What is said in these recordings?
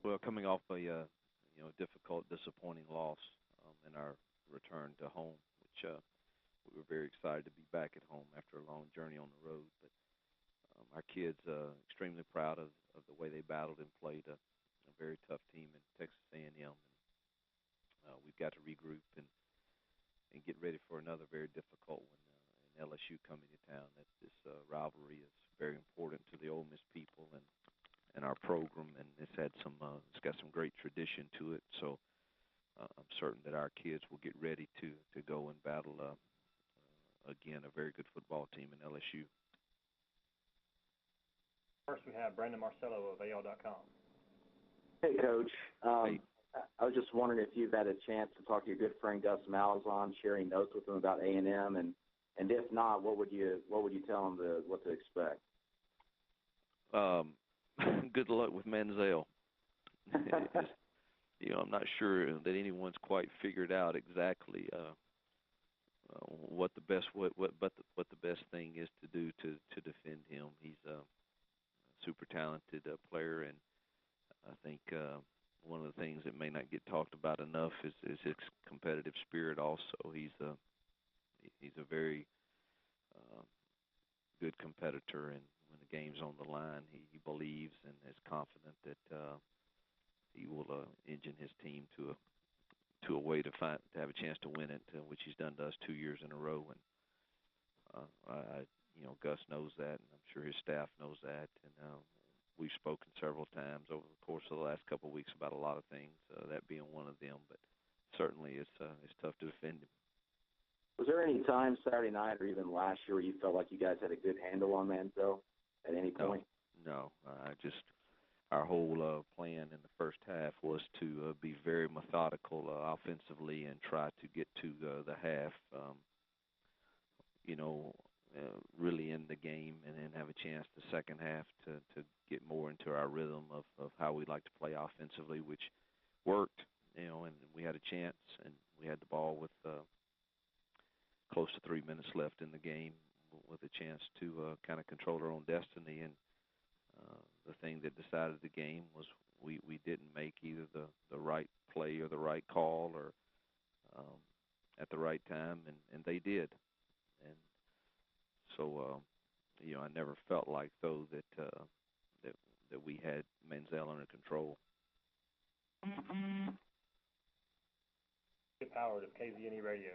Well, coming off a difficult, disappointing loss in our return to home, which we were very excited to be back at home after a long journey on the road. But our kids extremely proud of the way they battled and played a very tough team in Texas A&M. And we've got to regroup and get ready for another very difficult one in LSU coming to town. That this rivalry is very important to the Ole Miss people and our program, and it's got some great tradition to it. So I'm certain that our kids will get ready to go and battle again a very good football team in LSU. First, we have Brandon Marcello of AL.com. Hey, Coach. Hey. I was just wondering if you've had a chance to talk to your good friend Gus Malzahn, sharing notes with him about A&M, and if not, what would you tell him what to expect? Good luck with Manziel. I'm not sure that anyone's quite figured out exactly what the best thing is to do to defend him. He's a super talented player, and I think one of the things that may not get talked about enough is his competitive spirit. Also, he's a very good competitor, and when the game's on the line, he believes and is confident that he will engine his team to a way to have a chance to win it, which he's done to us 2 years in a row. And Gus knows that, and I'm sure his staff knows that. And we've spoken several times over the course of the last couple of weeks about a lot of things, that being one of them. But certainly it's tough to defend him. Was there any time Saturday night or even last year where you felt like you guys had a good handle on Manziel at any point? No. Our whole plan in the first half was to be very methodical offensively and try to get to the half, really in the game, and then have a chance the second half to get more into our rhythm of how we like to play offensively, which worked, and we had a chance, and we had the ball with close to 3 minutes left in the game with a chance to kind of control our own destiny. And the thing that decided the game was we didn't make either the right play or the right call or at the right time, and they did. And so, I never felt like, though, that we had Manziel under control. Skip Howard of KZNE Radio.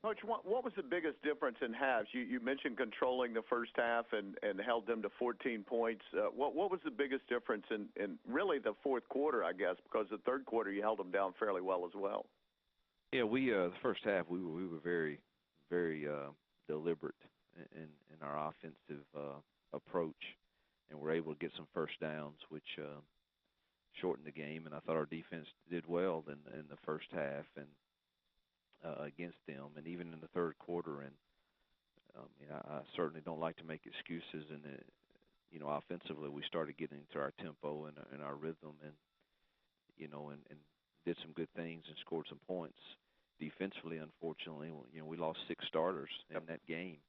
Coach, what was the biggest difference in halves? You mentioned controlling the first half and held them to 14 points. What was the biggest difference in really the fourth quarter, I guess, because the third quarter you held them down fairly well as well? Yeah, the first half we were very, very deliberate in our offensive approach, and were able to get some first downs, which shortened the game. And I thought our defense did well in the first half and against them, and even in the third quarter. And I certainly don't like to make excuses. And offensively, we started getting into our tempo and our rhythm, and and did some good things and scored some points. Defensively, unfortunately, we lost 6 starters in that game,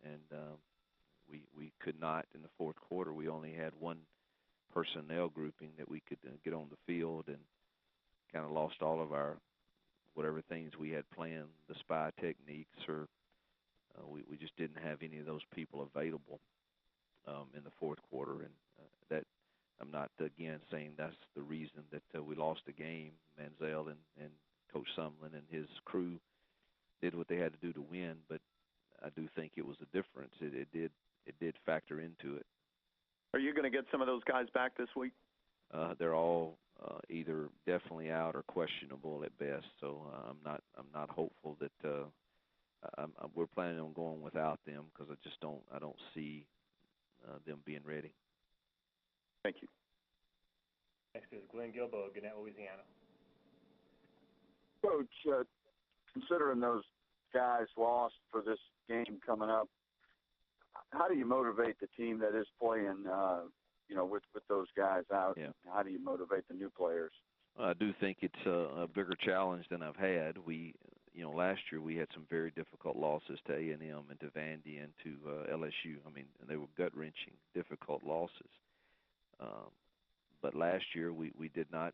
and we could not in the fourth quarter. We only had one personnel grouping that we could get on the field, and kind of lost all of our whatever things we had planned, the spy techniques, or we just didn't have any of those people available in the fourth quarter. And that I'm not, again, saying that's the reason that we lost the game. Manziel and Coach Sumlin and his crew did what they had to do to win, but I do think it was a difference. It did factor into it. Are you going to get some of those guys back this week? They're all either definitely out or questionable at best. So I'm not hopeful that we're planning on going without them, because I don't see them being ready. Thank you. Next is Glenn Gilbo of Gannett, Louisiana. Coach, considering those guys lost for this game coming up, how do you motivate the team that is playing, with those guys out? Yeah. How do you motivate the new players? I do think it's a bigger challenge than I've had. Last year we had some very difficult losses to A&M and to Vandy and to LSU. I mean, they were gut-wrenching, difficult losses. but last year we did not.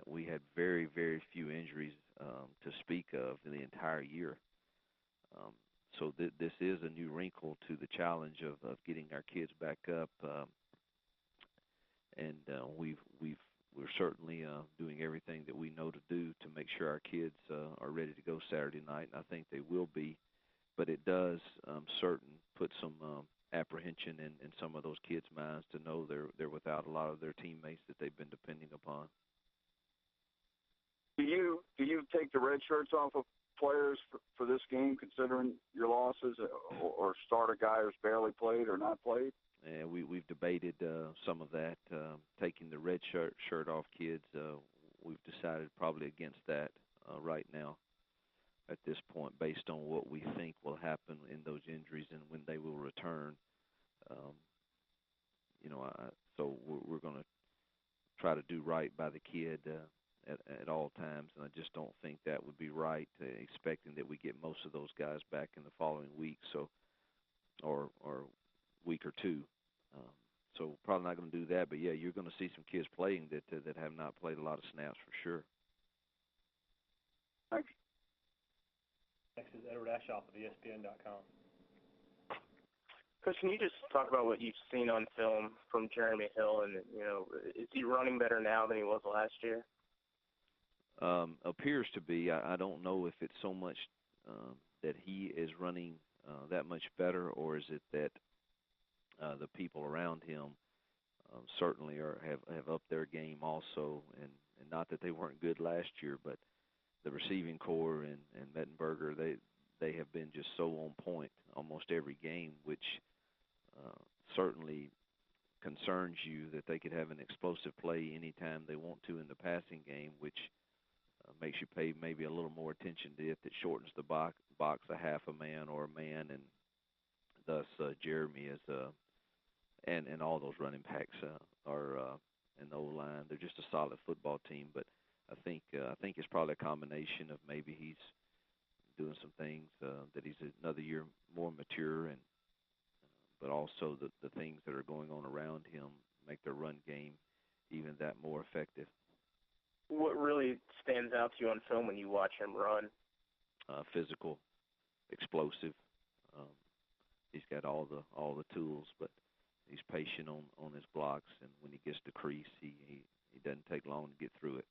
We had very very few injuries to speak of in the entire year. Um, so this is a new wrinkle to the challenge of getting our kids back up, and we're certainly doing everything that we know to do to make sure our kids are ready to go Saturday night, and I think they will be. But it does certain put some apprehension in some of those kids' minds to know they're without a lot of their teammates that they've been depending upon. Do you take the red shirts off of players for this game, considering your losses, or start a guy who's barely played or not played? And we've debated some of that, taking the red shirt off kids. We've decided probably against that right now at this point, based on what we think will happen in those injuries and when they will return. So we're going to try to do right by the kid at all times, and I just don't think that would be right, expecting that we get most of those guys back in the following week, or week or two. So probably not going to do that, but yeah, you're going to see some kids playing that have not played a lot of snaps for sure. Thanks. Next is Edward Ashoff of ESPN.com. Coach, can you just talk about what you've seen on film from Jeremy Hill, and is he running better now than he was last year? Appears to be. I don't know if it's so much that he is running that much better, or is it that the people around him certainly have upped their game also, and not that they weren't good last year, but the receiving core and Mettenberger, they have been just so on point almost every game, which certainly concerns you that they could have an explosive play anytime they want to in the passing game, which makes you pay maybe a little more attention to it. That shortens the box a half a man or a man, and thus Jeremy is and all those running backs are in the O-line. They're just a solid football team, but I think it's probably a combination of maybe he's doing some things that he's another year more mature, and but also the things that are going on around him make their run game even that more effective. What really stands out to you on film when you watch him run? Physical, explosive. He's got all the tools, but he's patient on his blocks, and when he gets to crease, he doesn't take long to get through it.